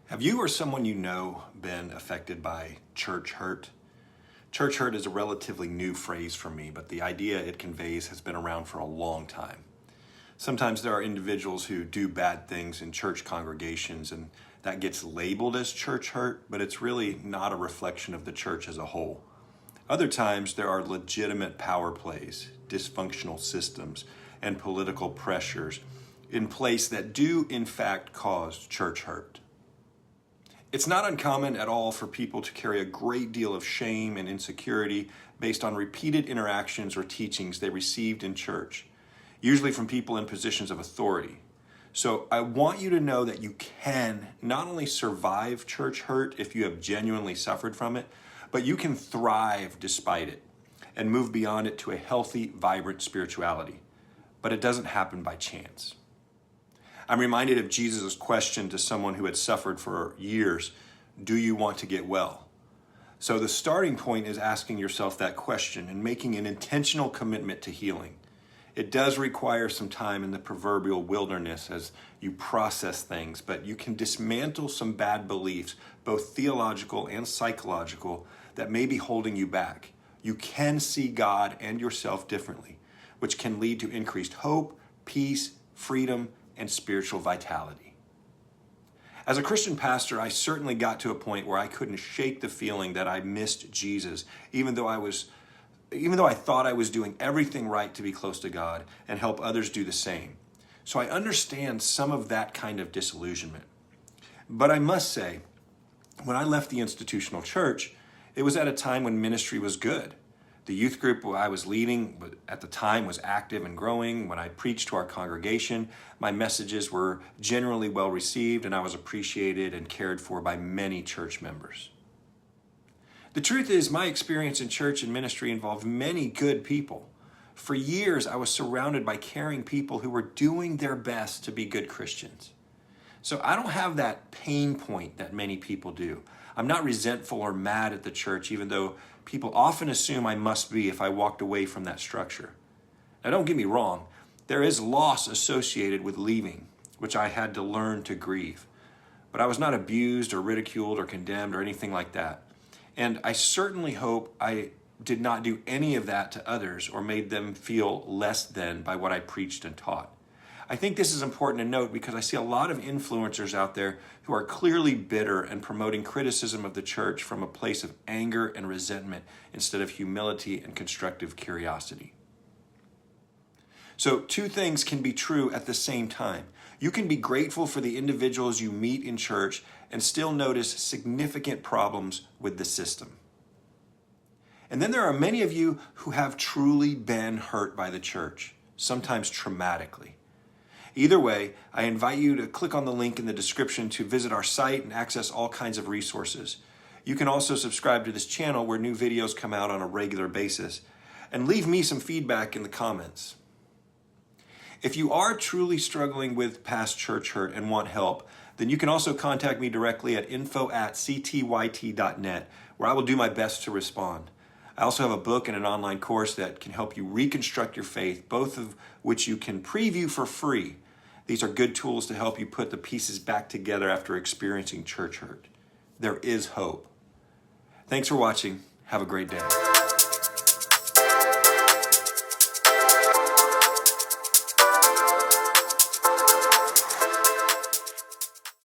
Have you or someone you know been affected by church hurt? Church hurt is a relatively new phrase for me, but the idea it conveys has been around for a long time. Sometimes there are individuals who do bad things in church congregations and that gets labeled as church hurt, but it's really not a reflection of the church as a whole. Other times there are legitimate power plays, dysfunctional systems, and political pressures in place that do in fact cause church hurt. It's not uncommon at all for people to carry a great deal of shame and insecurity based on repeated interactions or teachings they received in church, usually from people in positions of authority. So I want you to know that you can not only survive church hurt if you have genuinely suffered from it, but you can thrive despite it and move beyond it to a healthy, vibrant spirituality. But it doesn't happen by chance. I'm reminded of Jesus' question to someone who had suffered for years, do you want to get well? So the starting point is asking yourself that question and making an intentional commitment to healing. It does require some time in the proverbial wilderness as you process things, but you can dismantle some bad beliefs, both theological and psychological, that may be holding you back. You can see God and yourself differently, which can lead to increased hope, peace, freedom, and spiritual vitality. As a Christian pastor, I certainly got to a point where I couldn't shake the feeling that I missed Jesus, even though I thought I was doing everything right to be close to God and help others do the same. So I understand some of that kind of disillusionment. But I must say, when I left the institutional church, it was at a time when ministry was good. The youth group I was leading at the time was active and growing. When I preached to our congregation, my messages were generally well received and I was appreciated and cared for by many church members. The truth is, my experience in church and ministry involved many good people. For years, I was surrounded by caring people who were doing their best to be good Christians. So I don't have that pain point that many people do. I'm not resentful or mad at the church, even though people often assume I must be if I walked away from that structure. Now, don't get me wrong. There is loss associated with leaving, which I had to learn to grieve. But I was not abused or ridiculed or condemned or anything like that. And I certainly hope I did not do any of that to others or made them feel less than by what I preached and taught. I think this is important to note because I see a lot of influencers out there who are clearly bitter and promoting criticism of the church from a place of anger and resentment instead of humility and constructive curiosity. So two things can be true at the same time. You can be grateful for the individuals you meet in church and still notice significant problems with the system. And then there are many of you who have truly been hurt by the church, sometimes traumatically. Either way, I invite you to click on the link in the description to visit our site and access all kinds of resources. You can also subscribe to this channel where new videos come out on a regular basis, and leave me some feedback in the comments. If you are truly struggling with past church hurt and want help, then you can also contact me directly at info@ctyt.net, where I will do my best to respond. I also have a book and an online course that can help you reconstruct your faith, both of which you can preview for free. These are good tools to help you put the pieces back together after experiencing church hurt. There is hope. Thanks for watching. Have a great day.